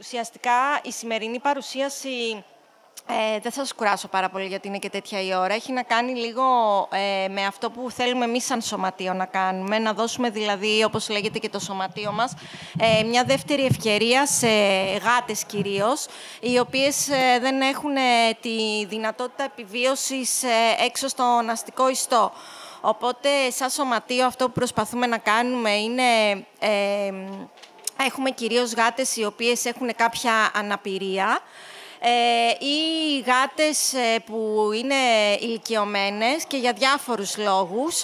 Ουσιαστικά η σημερινή παρουσίαση δεν θα σας κουράσω πάρα πολύ γιατί είναι και τέτοια η ώρα. Έχει να κάνει λίγο με αυτό που θέλουμε εμείς σαν σωματείο να κάνουμε. Να δώσουμε δηλαδή, όπως λέγεται και το σωματείο μας, μια δεύτερη ευκαιρία σε γάτες κυρίως, οι οποίες δεν έχουν τη δυνατότητα επιβίωσης έξω στον αστικό ιστό. Οπότε, σαν σωματείο, αυτό που προσπαθούμε να κάνουμε είναι... Έχουμε κυρίως γάτες οι οποίες έχουν κάποια αναπηρία ή γάτες που είναι ηλικιωμένες και για διάφορους λόγους.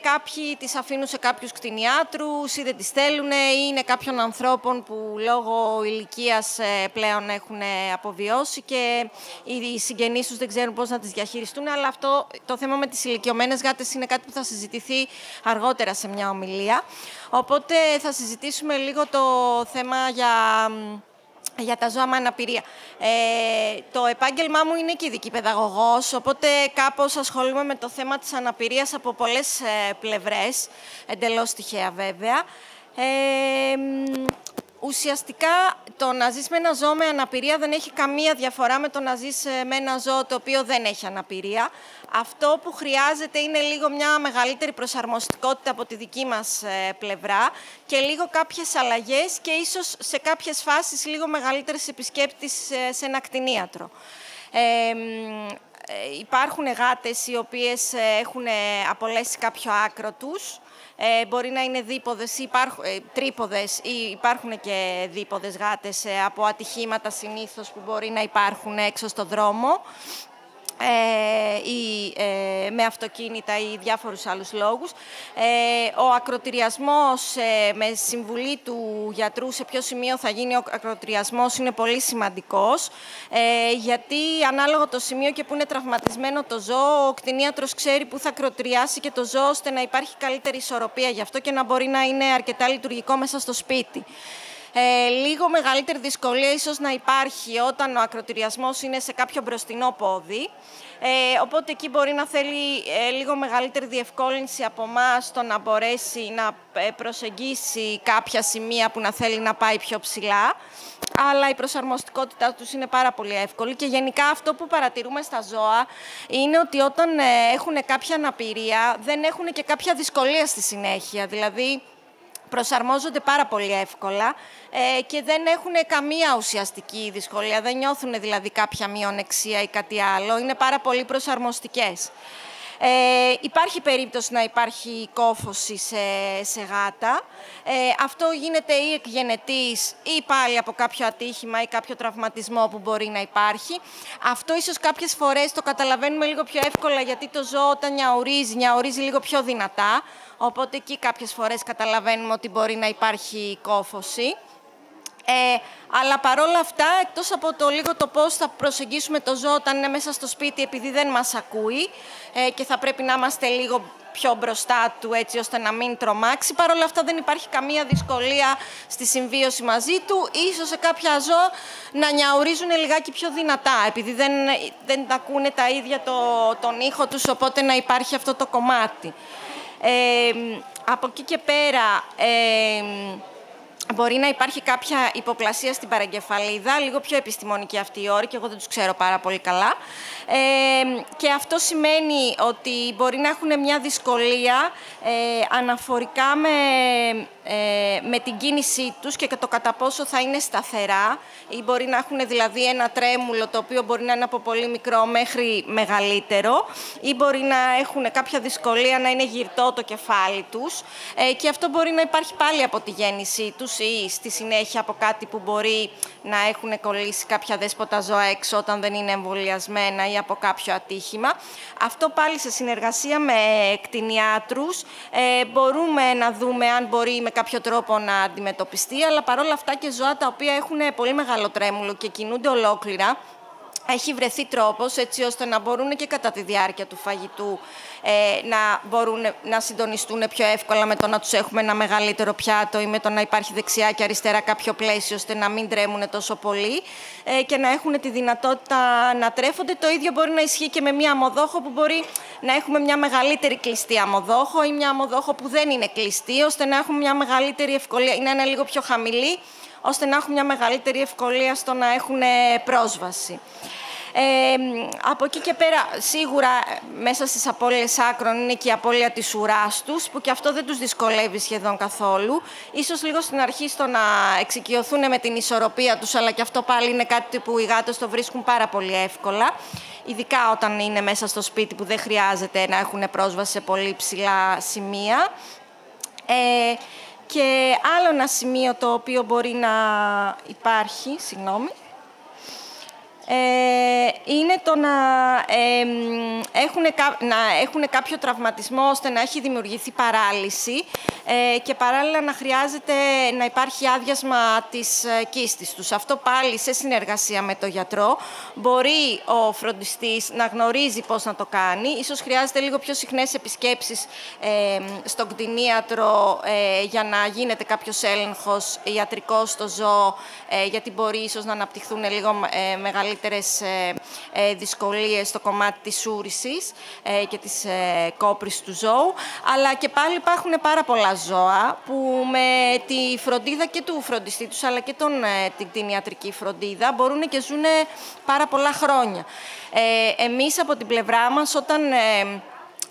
Κάποιοι τις αφήνουν σε κάποιους κτηνιάτρους ή δεν τις θέλουν ή είναι κάποιων ανθρώπων που λόγω ηλικίας πλέον έχουν αποβιώσει και οι συγγενείς τους δεν ξέρουν πώς να τις διαχειριστούν, αλλά αυτό το θέμα με τις ηλικιωμένες γάτες είναι κάτι που θα συζητηθεί αργότερα σε μια ομιλία. Οπότε θα συζητήσουμε λίγο το θέμα για τα ζώα με αναπηρία. Το επάγγελμά μου είναι και ειδική παιδαγωγός, οπότε κάπως ασχολούμαι με το θέμα της αναπηρίας από πολλές πλευρές, εντελώς τυχαία βέβαια. Ουσιαστικά, το να ζεις με ένα ζώο με αναπηρία δεν έχει καμία διαφορά με το να ζεις με ένα ζώο το οποίο δεν έχει αναπηρία. Αυτό που χρειάζεται είναι λίγο μια μεγαλύτερη προσαρμοστικότητα από τη δική μας πλευρά και λίγο κάποιες αλλαγές και ίσως σε κάποιες φάσεις λίγο μεγαλύτερες επισκέπτης σε ένα κτηνίατρο. Υπάρχουν γάτες οι οποίες έχουν απολέσει κάποιο άκρο τους. Μπορεί να είναι δίποδες ή τρίποδες ή υπάρχουν και δίποδες γάτες από ατυχήματα συνήθως που μπορεί να υπάρχουν έξω στο δρόμο ή με αυτοκίνητα ή διάφορους άλλους λόγους. Ο ακροτηριασμός με συμβουλή του γιατρού σε ποιο σημείο θα γίνει ο ακροτηριασμός είναι πολύ σημαντικός, γιατί ανάλογα το σημείο και που είναι τραυματισμένο το ζώο, ο κτηνίατρος ξέρει που θα ακροτηριάσει και το ζώο ώστε να υπάρχει καλύτερη ισορροπία γι' αυτό και να μπορεί να είναι αρκετά λειτουργικό μέσα στο σπίτι. Λίγο μεγαλύτερη δυσκολία ίσως να υπάρχει όταν ο ακροτηριασμός είναι σε κάποιο μπροστινό πόδι. Οπότε εκεί μπορεί να θέλει λίγο μεγαλύτερη διευκόλυνση από εμάς το να μπορέσει να προσεγγίσει κάποια σημεία που να θέλει να πάει πιο ψηλά. Αλλά η προσαρμοστικότητά τους είναι πάρα πολύ εύκολη και γενικά αυτό που παρατηρούμε στα ζώα είναι ότι όταν έχουν κάποια αναπηρία δεν έχουν και κάποια δυσκολία στη συνέχεια. Δηλαδή, προσαρμόζονται πάρα πολύ εύκολα και δεν έχουν καμία ουσιαστική δυσκολία. Δεν νιώθουν δηλαδή κάποια μειονεξία ή κάτι άλλο. Είναι πάρα πολύ προσαρμοστικές. Υπάρχει περίπτωση να υπάρχει κόφωση σε γάτα. Αυτό γίνεται ή εκ γενετής ή πάλι από κάποιο ατύχημα ή κάποιο τραυματισμό που μπορεί να υπάρχει. Αυτό ίσως κάποιες φορές το καταλαβαίνουμε λίγο πιο εύκολα γιατί το ζώο όταν νιαουρίζει λίγο πιο δυνατά. Οπότε εκεί κάποιες φορές καταλαβαίνουμε ότι μπορεί να υπάρχει κόφωση. Αλλά παρόλα αυτά, εκτός από το λίγο το πώς θα προσεγγίσουμε το ζώο όταν είναι μέσα στο σπίτι επειδή δεν μας ακούει και θα πρέπει να είμαστε λίγο πιο μπροστά του έτσι ώστε να μην τρομάξει, παρόλα αυτά δεν υπάρχει καμία δυσκολία στη συμβίωση μαζί του. Ίσως σε κάποια ζώα να νιαουρίζουν λιγάκι πιο δυνατά επειδή δεν ακούνε τα ίδια τον ήχο τους, οπότε να υπάρχει αυτό το κομμάτι. Από εκεί και πέρα μπορεί να υπάρχει κάποια υποπλασία στην παρεγκεφαλίδα, λίγο πιο επιστημονική αυτή η όρη και εγώ δεν τους ξέρω πάρα πολύ καλά. Και αυτό σημαίνει ότι μπορεί να έχουν μια δυσκολία αναφορικά με την κίνησή τους και το κατά πόσο θα είναι σταθερά ή μπορεί να έχουν δηλαδή ένα τρέμουλο το οποίο μπορεί να είναι από πολύ μικρό μέχρι μεγαλύτερο ή μπορεί να έχουν κάποια δυσκολία να είναι γυρτό το κεφάλι τους και αυτό μπορεί να υπάρχει πάλι από τη γέννησή τους ή στη συνέχεια από κάτι που μπορεί να έχουν κολλήσει κάποια δέσποτα ζώα έξω όταν δεν είναι εμβολιασμένα ή από κάποιο ατύχημα. Αυτό πάλι σε συνεργασία με κτηνιάτρους μπορούμε να δούμε αν μπορεί με κάποιο τρόπο να αντιμετωπιστεί, αλλά παρόλα αυτά και ζώα τα οποία έχουν πολύ μεγάλο τρέμουλο και κινούνται ολόκληρα, έχει βρεθεί τρόπος έτσι ώστε να μπορούν και κατά τη διάρκεια του φαγητού να μπορούν να συντονιστούν πιο εύκολα με το να τους έχουμε ένα μεγαλύτερο πιάτο ή με το να υπάρχει δεξιά και αριστερά κάποιο πλαίσιο ώστε να μην τρέμουν τόσο πολύ και να έχουν τη δυνατότητα να τρέφονται. Το ίδιο μπορεί να ισχύει και με μία αμμοδόχο που μπορεί να έχουμε μια μεγαλύτερη κλειστή αμμοδόχο ή μια αμμοδόχο που δεν είναι κλειστή ώστε να έχουμε μια μεγαλύτερη ευκολία ή να είναι λίγο πιο χαμηλή ώστε να έχουν μια μεγαλύτερη ευκολία στο να έχουν πρόσβαση. Από εκεί και πέρα, σίγουρα μέσα στις απώλειες άκρων είναι και η απώλεια της ουράς τους, που και αυτό δεν τους δυσκολεύει σχεδόν καθόλου. Ίσως λίγο στην αρχή στο να εξοικειωθούν με την ισορροπία τους, αλλά και αυτό πάλι είναι κάτι που οι γάτες το βρίσκουν πάρα πολύ εύκολα. Ειδικά όταν είναι μέσα στο σπίτι που δεν χρειάζεται να έχουν πρόσβαση σε πολύ ψηλά σημεία. Και άλλο ένα σημείο το οποίο μπορεί να υπάρχει, είναι το να έχουν κάποιο τραυματισμό ώστε να έχει δημιουργηθεί παράλυση και παράλληλα να χρειάζεται να υπάρχει άδειασμα της κίστης τους. Αυτό πάλι σε συνεργασία με το γιατρό. Μπορεί ο φροντιστής να γνωρίζει πώς να το κάνει. Ίσως χρειάζεται λίγο πιο συχνές επισκέψεις στον κτηνίατρο για να γίνεται κάποιος έλεγχος ιατρικός στο ζώο, γιατί μπορεί ίσως να αναπτυχθούν λίγο μεγαλύτερες δυσκολίες στο κομμάτι της ούρησης και της κόπρης του ζώου. Αλλά και πάλι υπάρχουν πάρα πολλά ζώα που με τη φροντίδα και του φροντιστή τους, αλλά και την κτηνιατρική φροντίδα, μπορούν και ζουν πάρα πολλά χρόνια. Εμείς από την πλευρά μας, όταν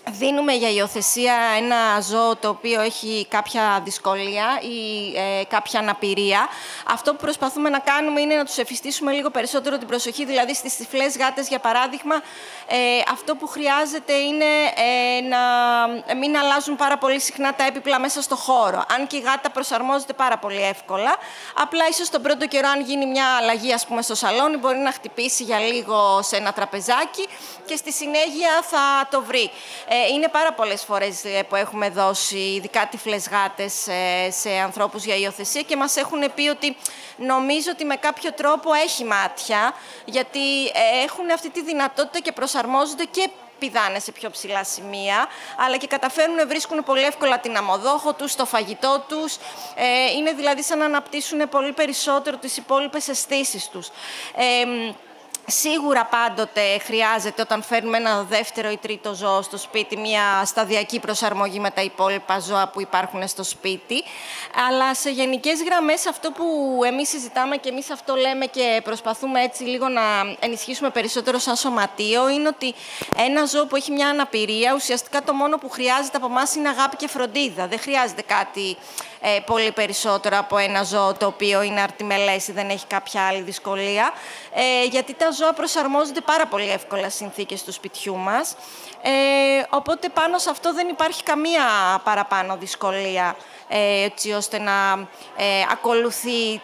δίνουμε για υιοθεσία ένα ζώο το οποίο έχει κάποια δυσκολία ή κάποια αναπηρία, αυτό που προσπαθούμε να κάνουμε είναι να τους εφιστήσουμε λίγο περισσότερο την προσοχή. Δηλαδή στις τυφλές γάτες, για παράδειγμα, αυτό που χρειάζεται είναι να μην αλλάζουν πάρα πολύ συχνά τα έπιπλα μέσα στο χώρο. Αν και η γάτα προσαρμόζεται πάρα πολύ εύκολα, απλά ίσως τον πρώτο καιρό, αν γίνει μια αλλαγή, ας πούμε, στο σαλόνι, μπορεί να χτυπήσει για λίγο σε ένα τραπεζάκι και στη συνέχεια θα το βρει. Είναι πάρα πολλές φορές που έχουμε δώσει, ειδικά τυφλές γάτες, σε ανθρώπους για υιοθεσία και μας έχουν πει ότι νομίζω ότι με κάποιο τρόπο έχει μάτια, γιατί έχουν αυτή τη δυνατότητα και προσαρμόζονται και πηδάνε σε πιο ψηλά σημεία, αλλά και καταφέρουν να βρίσκουν πολύ εύκολα την αμοδόχο τους, το φαγητό τους. Είναι δηλαδή σαν να αναπτύσσουν πολύ περισσότερο τις υπόλοιπες αισθήσεις τους. Σίγουρα πάντοτε χρειάζεται, όταν φέρνουμε ένα δεύτερο ή τρίτο ζώο στο σπίτι, μια σταδιακή προσαρμογή με τα υπόλοιπα ζώα που υπάρχουν στο σπίτι. Αλλά σε γενικές γραμμές αυτό που εμείς συζητάμε και εμείς αυτό λέμε και προσπαθούμε έτσι λίγο να ενισχύσουμε περισσότερο σαν σωματείο, είναι ότι ένα ζώο που έχει μια αναπηρία, ουσιαστικά το μόνο που χρειάζεται από εμάς είναι αγάπη και φροντίδα. Δεν χρειάζεται κάτι πολύ περισσότερο από ένα ζώο το οποίο είναι αρτιμελές ή δεν έχει κάποια άλλη δυσκολία, γιατί τα ζώα προσαρμόζονται πάρα πολύ εύκολα στις συνθήκες του σπιτιού μας. Οπότε πάνω σε αυτό δεν υπάρχει καμία παραπάνω δυσκολία, έτσι ώστε να ακολουθεί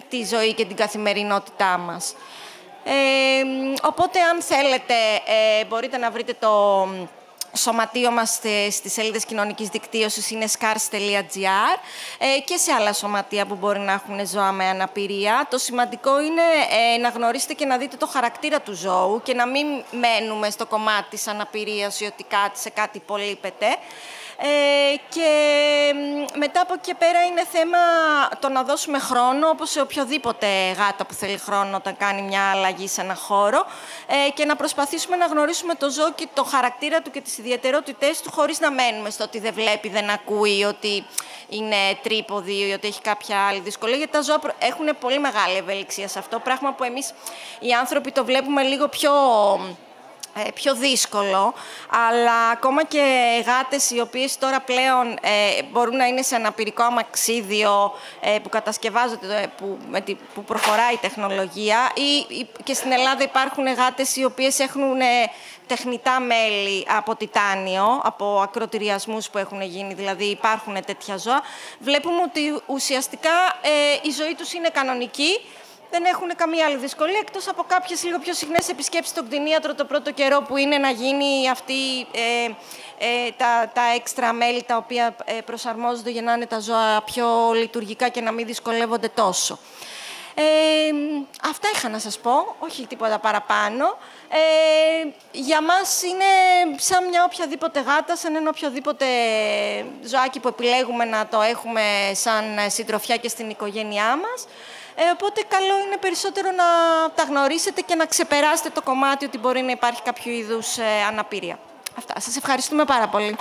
τη ζωή και την καθημερινότητά μας. Οπότε, αν θέλετε, μπορείτε να βρείτε το σωματείο μας στις σελίδες κοινωνικής δικτύωσης, είναι scars.gr, και σε άλλα σωματεία που μπορεί να έχουν ζώα με αναπηρία. Το σημαντικό είναι να γνωρίσετε και να δείτε το χαρακτήρα του ζώου και να μην μένουμε στο κομμάτι της αναπηρίας ή ότι σε κάτι υπολείπεται. Και μετά από εκεί και πέρα είναι θέμα το να δώσουμε χρόνο, όπως σε οποιοδήποτε γάτα που θέλει χρόνο όταν κάνει μια αλλαγή σε ένα χώρο, και να προσπαθήσουμε να γνωρίσουμε το ζώο και το χαρακτήρα του και τις ιδιαιτερότητές του, χωρίς να μένουμε στο ότι δεν βλέπει, δεν ακούει, ότι είναι τρίποδη ή ότι έχει κάποια άλλη δυσκολία, γιατί τα ζώα έχουν πολύ μεγάλη ευελιξία σε αυτό, πράγμα που εμείς οι άνθρωποι το βλέπουμε λίγο πιο δύσκολο, αλλά ακόμα και γάτες οι οποίες τώρα πλέον μπορούν να είναι σε αναπηρικό αμαξίδιο που κατασκευάζονται, που προχωράει η τεχνολογία, ή και στην Ελλάδα υπάρχουν γάτες οι οποίες έχουν τεχνητά μέλη από τιτάνιο, από ακροτηριασμούς που έχουν γίνει, δηλαδή υπάρχουν τέτοια ζώα. Βλέπουμε ότι ουσιαστικά η ζωή τους είναι κανονική. Δεν έχουν καμία άλλη δυσκολία, εκτός από κάποιες λίγο πιο συχνές επισκέψεις στον κτηνίατρο το πρώτο καιρό, που είναι να γίνει τα έξτρα μέλη τα οποία προσαρμόζονται για να είναι τα ζώα πιο λειτουργικά και να μην δυσκολεύονται τόσο. Αυτά είχα να σας πω, όχι τίποτα παραπάνω. Για μας είναι σαν μια οποιαδήποτε γάτα, σαν ένα οποιοδήποτε ζωάκι που επιλέγουμε να το έχουμε σαν συντροφιά και στην οικογένειά μας. Οπότε καλό είναι περισσότερο να τα γνωρίσετε και να ξεπεράσετε το κομμάτι ότι μπορεί να υπάρχει κάποιο είδους αναπηρία. Αυτά. Σας ευχαριστούμε πάρα πολύ.